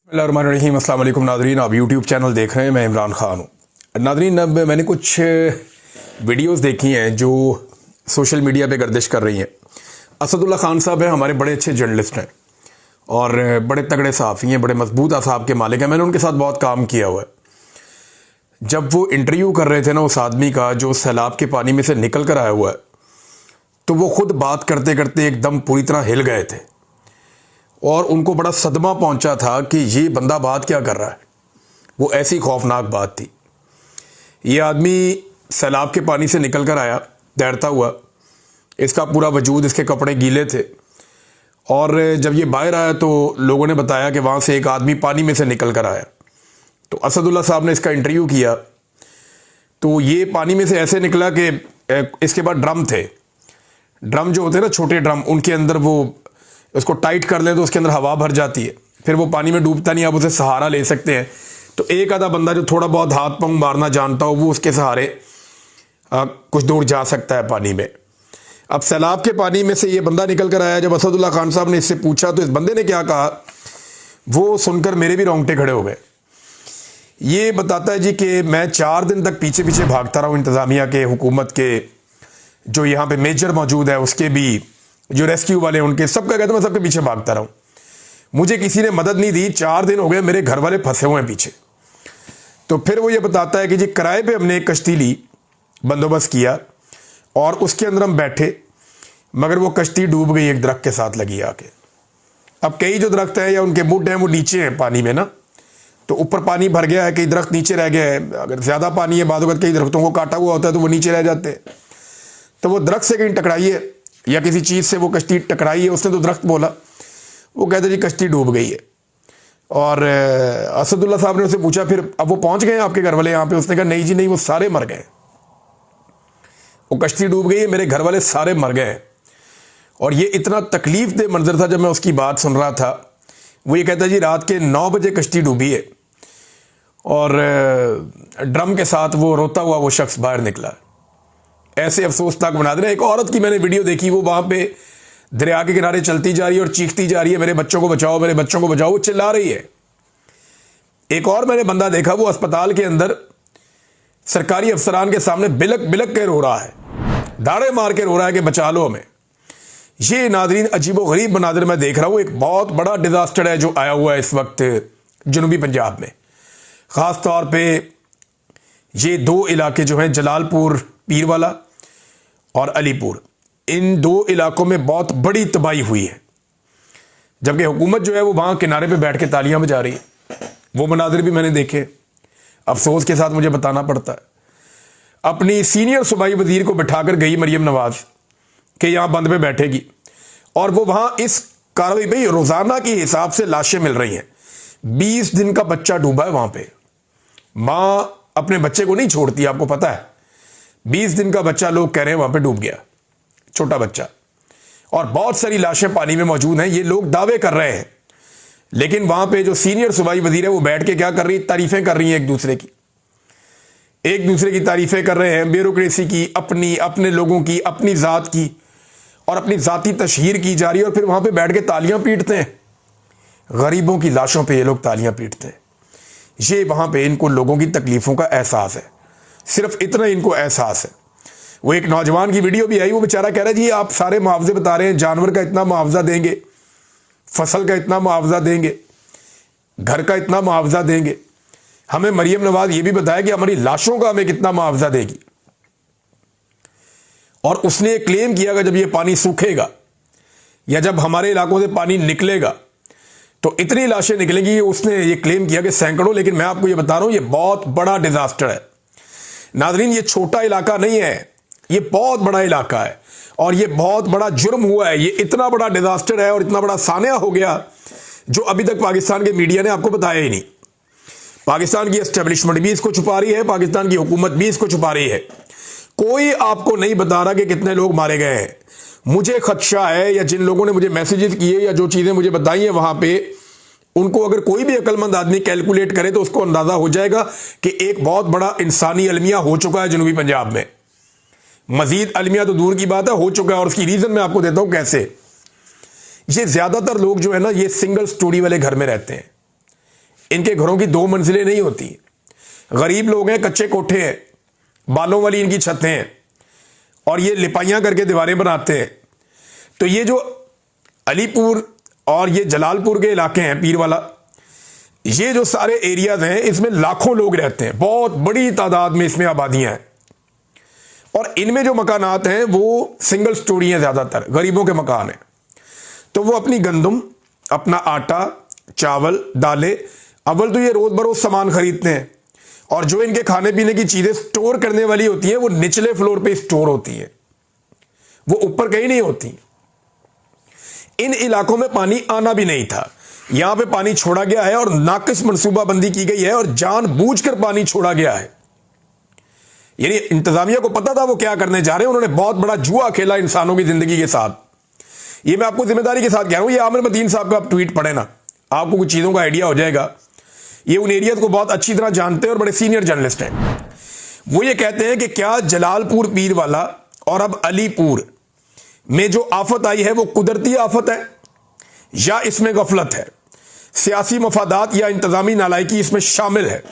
बिस्मिल्लाहिर्रहमानिर्रहीम। अस्सलाम वालेकुम नादरीन, आप यूट्यूब चैनल देख रहे हैं। मैं इमरान ख़ान हूँ। नादरीन, अब मैंने कुछ वीडियोस देखी हैं जो सोशल मीडिया पे गर्दिश कर रही हैं। असदुल्ला खान साहब हैं, हमारे बड़े अच्छे जर्नलिस्ट हैं और बड़े तगड़े सहाफ़ी हैं, बड़े मजबूत असाब के मालिक हैं। मैंने उनके साथ बहुत काम किया हुआ है। जब वो इंटरव्यू कर रहे थे ना उस आदमी का जो सैलाब के पानी में से निकल कर आया हुआ है, तो वो खुद बात करते करते एकदम पूरी तरह हिल गए थे और उनको बड़ा सदमा पहुंचा था कि ये बंदा बात क्या कर रहा है। वो ऐसी खौफनाक बात थी। ये आदमी सैलाब के पानी से निकल कर आया तैरता हुआ, इसका पूरा वजूद, इसके कपड़े गीले थे और जब ये बाहर आया तो लोगों ने बताया कि वहाँ से एक आदमी पानी में से निकल कर आया। तो असदुल्ला साहब ने इसका इंटरव्यू किया तो ये पानी में से ऐसे निकला कि इसके बाद ड्रम थे, ड्रम जो होते हैं ना छोटे ड्रम, उनके अंदर वो उसको टाइट कर ले तो उसके अंदर हवा भर जाती है, फिर वो पानी में डूबता नहीं, आप उसे सहारा ले सकते हैं। तो एक आधा बंदा जो थोड़ा बहुत हाथ पांव मारना जानता हो वो उसके सहारे कुछ दूर जा सकता है पानी में। अब सैलाब के पानी में से ये बंदा निकल कर आया। जब असदुल्ला खान साहब ने इससे पूछा तो इस बंदे ने क्या कहा, वो सुनकर मेरे भी रोंगटे खड़े हो गए। ये बताता है जी कि मैं 4 दिन तक पीछे पीछे भागता रहा हूँ इंतज़ामिया के, हुकूमत के, जो यहाँ पे मेजर मौजूद है उसके भी, जो रेस्क्यू वाले उनके, सबका कहता मैं सबके पीछे भागता रहा हूँ। मुझे किसी ने मदद नहीं दी, 4 दिन हो गए मेरे घर वाले फंसे हुए हैं पीछे। तो फिर वो ये बताता है कि जी किराए पे हमने एक कश्ती ली, बंदोबस्त किया और उसके अंदर हम बैठे, मगर वो कश्ती डूब गई एक दरख्त के साथ लगी आके। अब कई जो दरख्त हैं या उनके मुड हैं वो नीचे हैं पानी में ना, तो ऊपर पानी भर गया है, कई दरख्त नीचे रह गया है। अगर ज़्यादा पानी है, बाद वक्त कई दरख्तों को काटा हुआ होता है तो वो नीचे रह जाते हैं। तो वो दरख्त से कहीं टकराई है या किसी चीज़ से वो कश्ती टकराई है, उसने तो दरख्त बोला, वो कहते जी कश्ती डूब गई है। और असदुल्ला साहब ने उससे पूछा फिर अब वो पहुंच गए आपके घर वाले यहाँ पे? उसने कहा नहीं जी नहीं, वो सारे मर गए, वो कश्ती डूब गई है, मेरे घर वाले सारे मर गए। और ये इतना तकलीफ दे मंजर था जब मैं उसकी बात सुन रहा था। वो ये कहता जी रात के 9 बजे कश्ती डूबी है और ड्रम के साथ वो रोता हुआ वो शख्स बाहर निकला। ऐसे अफसोसनाक बना देना। एक औरत की मैंने वीडियो देखी, वो वहां पे दरिया के किनारे चलती जा रही है और चीखती जा रही है मेरे बच्चों को बचाओ, मेरे बच्चों को बचाओ, वो चिल्ला रही है। एक और मैंने बंदा देखा, वो अस्पताल के अंदर सरकारी अफसरान के सामने बिलक बिलक के रो रहा है, दाड़े मार के रो रहा है कि बचा लो हमें। ये नादरीन अजीबो गरीब मनाजिर मैं देख रहा हूं। एक बहुत बड़ा डिजास्टर है जो आया हुआ है इस वक्त जनूबी पंजाब में। खास तौर पे ये 2 इलाके जो हैं, जलालपुर पीरवाला और अलीपुर, इन 2 इलाकों में बहुत बड़ी तबाही हुई है, जबकि हुकूमत जो है वो वहां किनारे पे बैठ के तालियां बजा रही है। वो मनाजिर भी मैंने देखे, अफसोस के साथ मुझे बताना पड़ता है। अपनी सीनियर सूबाई वजीर को बिठाकर गई मरियम नवाज कि यहां बंद पे बैठेगी, और वो वहां इस कार्रवाई पे रोजाना के हिसाब से लाशें मिल रही हैं। 20 दिन का बच्चा डूबा है वहां पे। मां अपने बच्चे को नहीं छोड़ती, आपको पता है। 20 दिन का बच्चा लोग कह रहे हैं वहां पे डूब गया, छोटा बच्चा, और बहुत सारी लाशें पानी में मौजूद हैं। ये लोग दावे कर रहे हैं, लेकिन वहां पे जो सीनियर सूबाई वजीर है वो बैठ के क्या कर रही, तारीफें कर रही हैं एक दूसरे की तारीफें कर रहे हैं, ब्यूरोक्रेसी की, अपने लोगों की, अपनी जात की, और अपनी जाती तशहीर की जा रही है। और फिर वहां पे बैठ के तालियां पीटते हैं, गरीबों की लाशों पे ये लोग तालियां पीटते हैं। ये वहां पे इनको लोगों की तकलीफों का एहसास है, सिर्फ इतना इनको एहसास है। वो एक नौजवान की वीडियो भी आई, वो बेचारा कह रहा है जी आप सारे मुआवजे बता रहे हैं, जानवर का इतना मुआवजा देंगे, फसल का इतना मुआवजा देंगे, घर का इतना मुआवजा देंगे, हमें मरियम नवाज ये भी बताया कि हमारी लाशों का हमें कितना मुआवजा देगी। और उसने क्लेम किया कि जब ये पानी सूखेगा या जब हमारे इलाकों से पानी निकलेगा तो इतनी लाशें निकलेंगी। उसने ये क्लेम किया कि सैकड़ों। लेकिन मैं आपको ये बता रहा हूं, ये बहुत बड़ा डिजास्टर है नादरीन। ये छोटा इलाका नहीं है, ये बहुत बड़ा इलाका है और ये बहुत बड़ा जुर्म हुआ है। ये इतना बड़ा डिजास्टर है और इतना बड़ा सानिया हो गया जो अभी तक पाकिस्तान के मीडिया ने आपको बताया ही नहीं। पाकिस्तान की एस्टेब्लिशमेंट भी इसको छुपा रही है, पाकिस्तान की हुकूमत भी इसको छुपा रही है। कोई आपको नहीं बता रहा कि कितने लोग मारे गए हैं। मुझे खदशा है, या जिन लोगों ने मुझे मैसेजेस किए या जो चीजें मुझे बताई हैं वहां पे, उनको अगर कोई भी अक्लमंद आदमी कैलकुलेट करे तो उसको अंदाजा हो जाएगा कि एक बहुत बड़ा इंसानी अलमिया हो चुका है जनूबी पंजाब में। मजीद अलमिया तो दूर की बात है, हो चुका है। और उसकी रीजन मैं आपको देता हूं कैसे। ये ज्यादातर लोग जो है ना, ये सिंगल स्टोरी वाले घर में रहते हैं। इनके घरों की 2 मंजिलें नहीं होती। गरीब लोग हैं, कच्चे कोठे हैं, बालों वाली इनकी छतें हैं और ये लिपाइयां करके दीवारें बनाते हैं। तो ये जो अलीपुर और ये जलालपुर के इलाके हैं, पीर वाला, ये जो सारे एरियाज हैं, इसमें लाखों लोग रहते हैं, बहुत बड़ी तादाद में इसमें आबादियां हैं। और इनमें जो मकानात हैं वो सिंगल स्टोरी हैं, ज्यादातर गरीबों के मकान हैं। तो वो अपनी गंदम, अपना आटा, चावल, दालें, अव्वल तो ये रोज बरोज सामान खरीदते हैं और जो इनके खाने पीने की चीजें स्टोर करने वाली होती हैं वो निचले फ्लोर पे स्टोर होती है, वो ऊपर कहीं नहीं होती। इन इलाकों में पानी आना भी नहीं था, यहां पे पानी छोड़ा गया है और नाकिस मंसूबाबंदी की गई है और जानबूझकर पानी छोड़ा गया है। यानी इंतजामिया को पता था वो क्या करने जा रहे हैं, उन्होंने बहुत बड़ा जुआ खेला इंसानों की जिंदगी के साथ। ये मैं आपको जिम्मेदारी के साथ कह रहा हूं। ये आमिर मतीन साहब का आप ट्वीट पढ़े ना, आपको कुछ चीजों का आइडिया हो जाएगा। ये उन एरियाज को बहुत अच्छी तरह जानते हैं और बड़े सीनियर जर्नलिस्ट हैं। वो ये कहते हैं कि क्या जलालपुर पीर वाला और अब अलीपुर में जो आफत आई है वो कुदरती आफत है या इसमें गफलत है, सियासी मफादात या इंतजामी नालायकी इसमें शामिल है।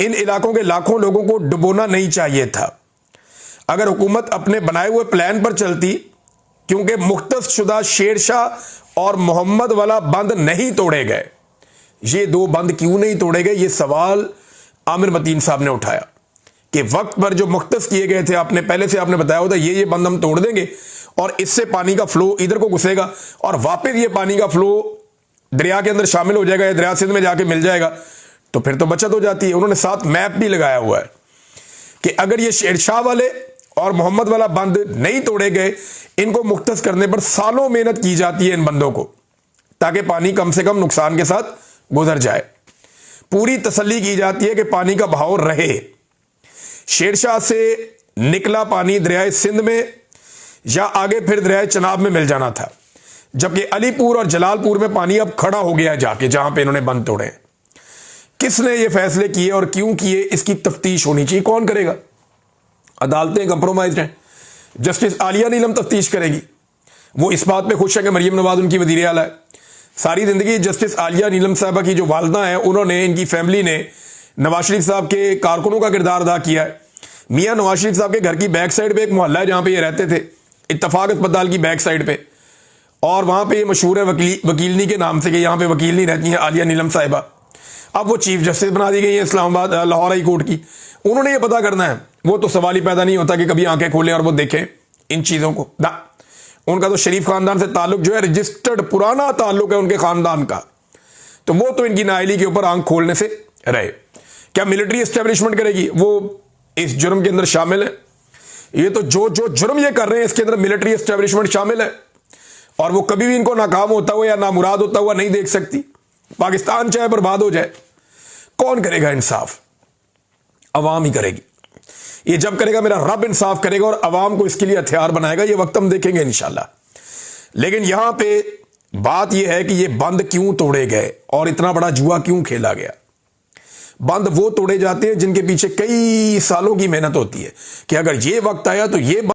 इन इलाकों के लाखों लोगों को डुबोना नहीं चाहिए था। अगर हुकूमत अपने बनाए हुए प्लान पर चलती, क्योंकि मुख्तस शुदा शेरशाह और मोहम्मद वाला बंद नहीं तोड़े गए। ये 2 बंद क्यों नहीं तोड़े गए, ये सवाल आमिर मतीन साहब ने उठाया कि वक्त पर जो मुख्तस किए गए थे, आपने पहले से आपने बताया होता ये बंद हम तोड़ देंगे और इससे पानी का फ्लो इधर को घुसेगा और वापस ये पानी का फ्लो दरिया के अंदर शामिल हो जाएगा या दरिया सिंध में जाके मिल जाएगा, तो फिर तो बचत हो जाती है। उन्होंने साथ मैप भी लगाया हुआ है कि अगर ये शेरशाह वाले और मोहम्मद वाला बंद नहीं तोड़े गए, इनको मुख्तस करने पर सालों मेहनत की जाती है इन बंदों को, ताकि पानी कम से कम नुकसान के साथ गुजर जाए। पूरी तसल्ली की जाती है कि पानी का बहाव रहे। शेरशाह से निकला पानी दरियाए सिंध में या आगे फिर दरियाए चनाब में मिल जाना था, जबकि अलीपुर और जलालपुर में पानी अब खड़ा हो गया है जाके, जहां पे इन्होंने बंद तोड़े। किसने ये फैसले किए और क्यों किए, इसकी तफ्तीश होनी चाहिए। कौन करेगा? अदालतें कंप्रोमाइज हैं। जस्टिस आलिया नीलम तफ्तीश करेगी। वो इस बात पे खुश है कि मरियम नवाज उनकी वजीर आला है। सारी जिंदगी जस्टिस आलिया नीलम साहबा की जो वालदा है, उन्होंने, इनकी फैमिली ने नवाज शरीफ साहब के कारकुनों का किरदार अदा किया है। मियां नवाज शरीफ साहब के घर की बैक साइड पे एक मोहल्ला है जहां पे ये रहते थे, इत्तफाक अस्पताल की बैक साइड पे, और वहां पे ये मशहूर है वकीलनी के नाम से कि यहां पे वकीलनी रहती है आलिया नीलम साहिबा। अब वो चीफ जस्टिस बना दी गई है इस्लामाबाद लाहौर हाई कोर्ट की। उन्होंने ये पता करना है, वो तो सवाल ही पैदा नहीं होता कि कभी आंखें खोलें और वो देखें इन चीजों को ना। उनका तो शरीफ खानदान से ताल्लुक जो है रजिस्टर्ड पुराना ताल्लुक है उनके खानदान का, तो वो तो इनकी नाअहली के ऊपर आंख खोलने से रहे। क्या मिलिट्री एस्टेब्लिशमेंट करेगी? वो इस जुर्म के अंदर शामिल है। ये तो जो जुर्म ये कर रहे हैं इसके अंदर मिलिट्री एस्टेब्लिशमेंट शामिल है और वो कभी भी इनको नाकाम होता हुआ या नामुराद होता हुआ नहीं देख सकती। पाकिस्तान चाहे बर्बाद हो जाए, कौन करेगा इंसाफ? अवाम ही करेगी। ये जब करेगा मेरा रब इंसाफ करेगा और अवाम को इसके लिए हथियार बनाएगा। ये वक्त हम देखेंगे इंशाल्लाह। लेकिन यहां पे बात यह है कि ये बंद क्यों तोड़े गए और इतना बड़ा जुआ क्यों खेला गया। बंद वो तोड़े जाते हैं जिनके पीछे कई सालों की मेहनत होती है कि अगर ये वक्त आया तो ये